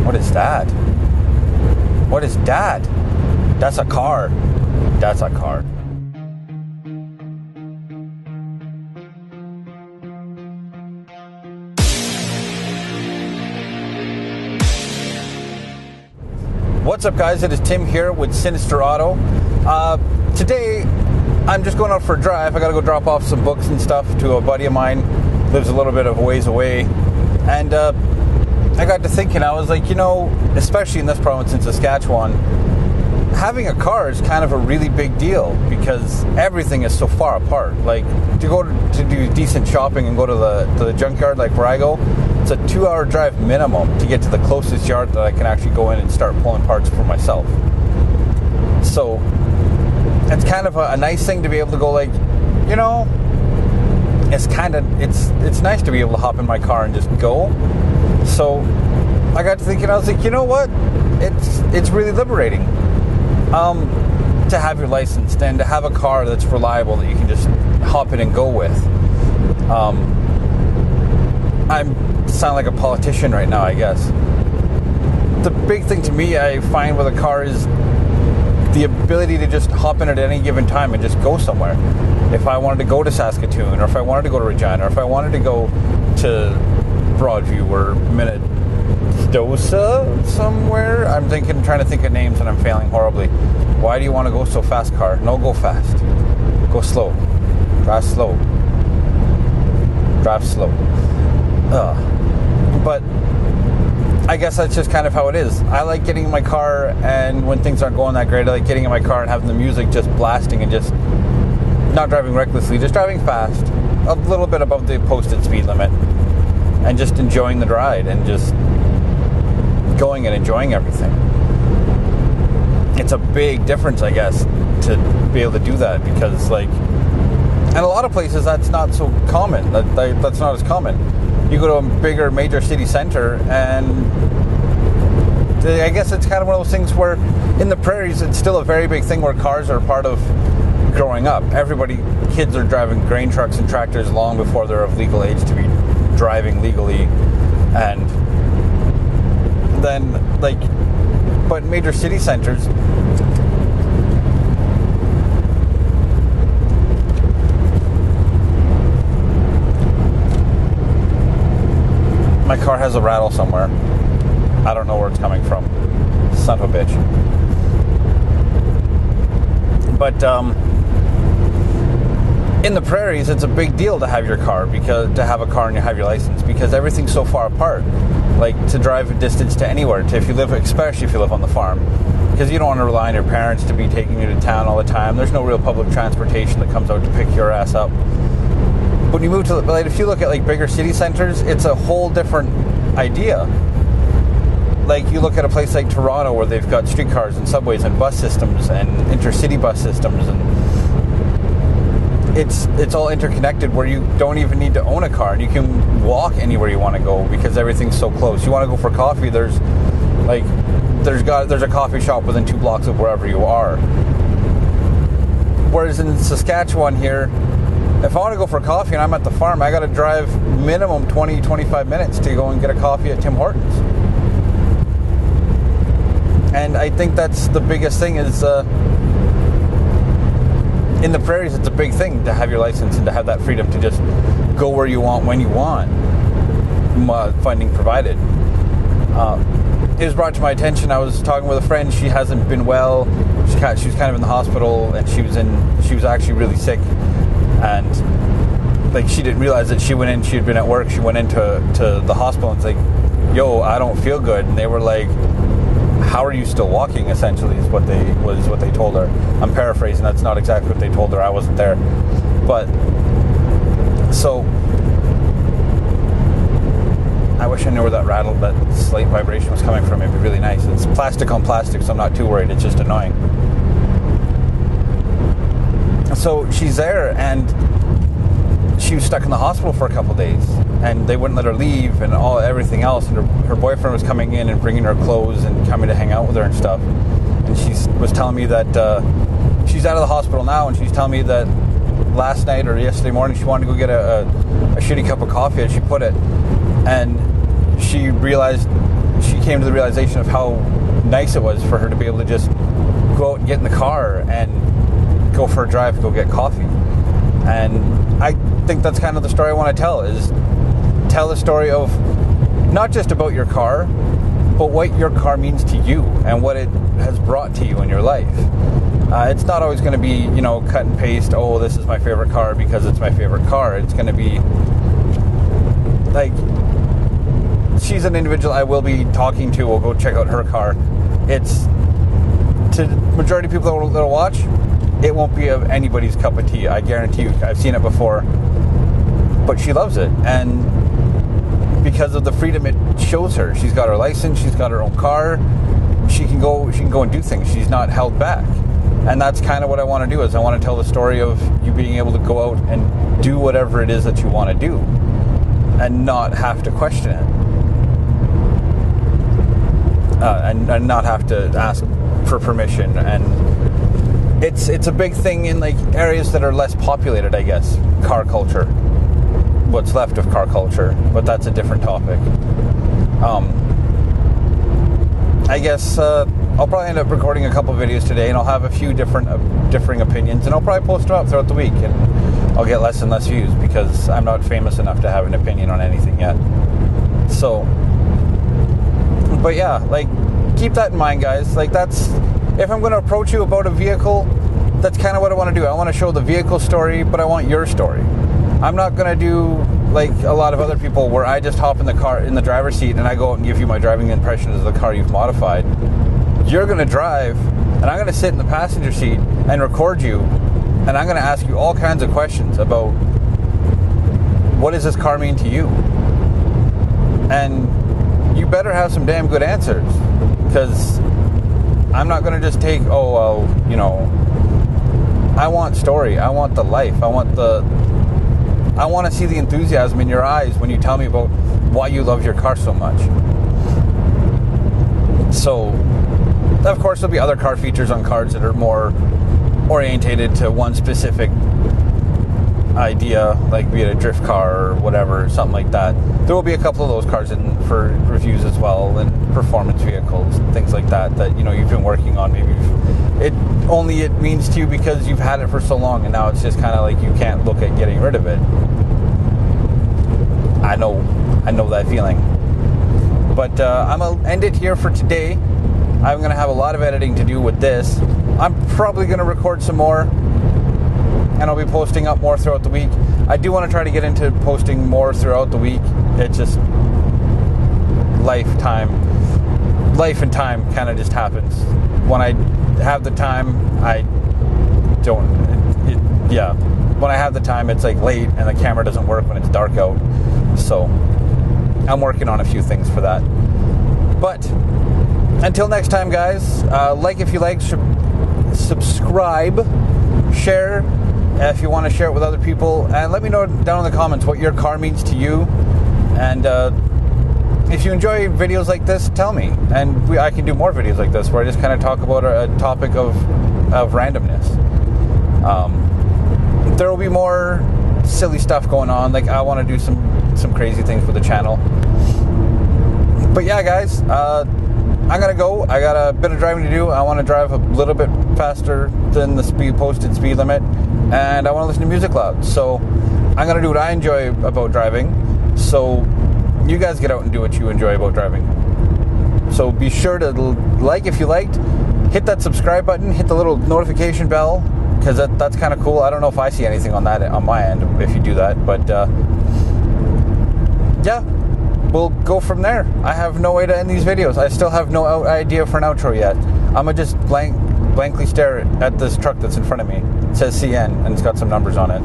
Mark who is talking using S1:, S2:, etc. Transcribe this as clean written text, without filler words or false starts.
S1: What is that? What is that? That's a car. That's a car. What's up, guys? It is Tim here with SNSTR Auto. Today, I'm just going out for a drive. I got to go drop off some books and stuff to a buddy of mine. Lives a little bit of a ways away. And I got to thinking, I was like, especially in this province in Saskatchewan, having a car is kind of a really big deal because everything is so far apart. Like, to go to do decent shopping and go to the junkyard, like where I go, it's a 2-hour drive minimum to get to the closest yard that I can actually go in and start pulling parts for myself. So it's kind of a nice thing to be able to go, like, it's nice to be able to hop in my car and just go. So I got to thinking, I was like, you know what? It's really liberating to have your license and to have a car that's reliable that you can just hop in and go with. I sound like a politician right now, I guess. The big thing to me I find with a car is the ability to just hop in at any given time and just go somewhere. If I wanted to go to Saskatoon, or if I wanted to go to Regina, or if I wanted to go to Broadview or Minnedosa somewhere. I'm trying to think of names and I'm failing horribly. Why do you want to go so fast, car? No, go fast. Go slow. Drive slow. Drive slow. But I guess that's just kind of how it is. I like getting in my car, and when things aren't going that great, I like getting in my car and having the music just blasting and just not driving recklessly, just driving fast, a little bit above the posted speed limit, and just enjoying the ride and just going and enjoying everything. It's a big difference, I guess, to be able to do that because, like, in a lot of places that's not so common. That's not as common. You go to a bigger major city center, and I guess it's kind of one of those things where in the prairies it's still a very big thing where cars are part of growing up. Kids are driving grain trucks and tractors long before they're of legal age to be driving legally. And then, but major city centers, my car has a rattle somewhere. I don't know where it's coming from. Son of a bitch. But in the prairies, it's a big deal to have your car, to have a car and you have your license, because everything's so far apart. Like, to drive a distance to anywhere, especially if you live on the farm, because you don't want to rely on your parents to be taking you to town all the time. There's no real public transportation that comes out to pick your ass up. When you move to, if you look at bigger city centers, it's a whole different idea. Like, you look at a place like Toronto where they've got streetcars and subways and bus systems and intercity bus systems, and it's all interconnected where you don't even need to own a car and you can walk anywhere you want to go because everything's so close. You want to go for coffee, there's a coffee shop within 2 blocks of wherever you are. Whereas in Saskatchewan here, if I want to go for coffee and I'm at the farm, I got to drive minimum 20-25 minutes to go and get a coffee at Tim Hortons. And I think that's the biggest thing is, in the prairies, it's a big thing to have your license and to have that freedom to just go where you want, when you want, funding provided. It was brought to my attention, I was talking with a friend, she hasn't been well, she was kind of in the hospital, and she was actually really sick. And she didn't realize that she had been at work, she went into the hospital and it's like, yo, I don't feel good. And they were like, how are you still walking, essentially, is what they told her. I'm paraphrasing, that's not exactly what they told her, I wasn't there. But so I wish I knew where that slight vibration was coming from. It'd be really nice. It's plastic on plastic, so I'm not too worried, it's just annoying. So she's there, and she was stuck in the hospital for a couple days, and they wouldn't let her leave and everything else. And her boyfriend was coming in and bringing her clothes and coming to hang out with her and stuff. And she was telling me that she's out of the hospital now, and she's telling me that last night or yesterday morning she wanted to go get a shitty cup of coffee, as she put it, and she realized she came to the realization of how nice it was for her to be able to just go out and get in the car and go for a drive, go get coffee. And I think that's kind of the story I want to tell, is tell a story of not just about your car, but what your car means to you and what it has brought to you in your life. It's not always going to be, cut and paste, oh, this is my favorite car because it's my favorite car. It's going to be like, she's an individual I will be talking to. We'll go check out her car. It's, to the majority of people that'll watch, it won't be of anybody's cup of tea. I guarantee you. I've seen it before. But she loves it. And because of the freedom it shows her. She's got her license. She's got her own car. She can go and do things. She's not held back. And that's kind of what I want to do, is I want to tell the story of you being able to go out and do whatever it is that you want to do and not have to question it. And not have to ask for permission. And it's a big thing in like areas that are less populated, I guess. Car culture. What's left of car culture, but that's a different topic. I guess I'll probably end up recording a couple videos today, and I'll have a few differing opinions, and I'll probably post them up throughout the week, and I'll get less and less views because I'm not famous enough to have an opinion on anything yet. So, but yeah, like, keep that in mind, guys. Like, that's, if I'm going to approach you about a vehicle, that's kind of what I want to do. I want to show the vehicle story, but I want your story. I'm not going to do like a lot of other people where I just hop in the car, in the driver's seat, and I go out and give you my driving impression of the car you've modified. You're going to drive, and I'm going to sit in the passenger seat and record you, and I'm going to ask you all kinds of questions about what does this car mean to you? And you better have some damn good answers, because I'm not going to just take, oh, well, I want story. I want the life. I want to see the enthusiasm in your eyes when you tell me about why you love your car so much. So, of course, there'll be other car features on cars that are more orientated to one specific idea, like be it a drift car or whatever, something like that. There will be a couple of those cars in for reviews as well, and performance vehicles, things like that you've been working on. Maybe it means to you because you've had it for so long, and now it's just kind of like you can't look at getting rid of it. I know that feeling. But I'm going to end it here for today. I'm going to have a lot of editing to do with this. I'm probably going to record some more, and I'll be posting up more throughout the week. I do want to try to get into posting more throughout the week. It's just life and time kind of just happens. When I have the time, I don't. When I have the time, it's like late, and the camera doesn't work when it's dark out. So I'm working on a few things for that. But until next time, guys, like if you like, subscribe, share if you want to share it with other people, and let me know down in the comments what your car means to you. And if you enjoy videos like this, tell me, and I can do more videos like this where I just kind of talk about a topic of randomness. There will be more silly stuff going on. Like, I want to do some crazy things with the channel. But yeah, guys, I'm gonna go. I got a bit of driving to do. I want to drive a little bit faster than the posted speed limit, and I want to listen to music loud. So I'm gonna do what I enjoy about driving. So you guys get out and do what you enjoy about driving. So be sure to like if you liked, hit that subscribe button, hit the little notification bell, because that's kind of cool. I don't know if I see anything on that on my end if you do that, but yeah, we'll go from there. I have no way to end these videos. I still have no idea for an outro yet. I'm gonna just blankly stare at this truck that's in front of me. It says CN and it's got some numbers on it.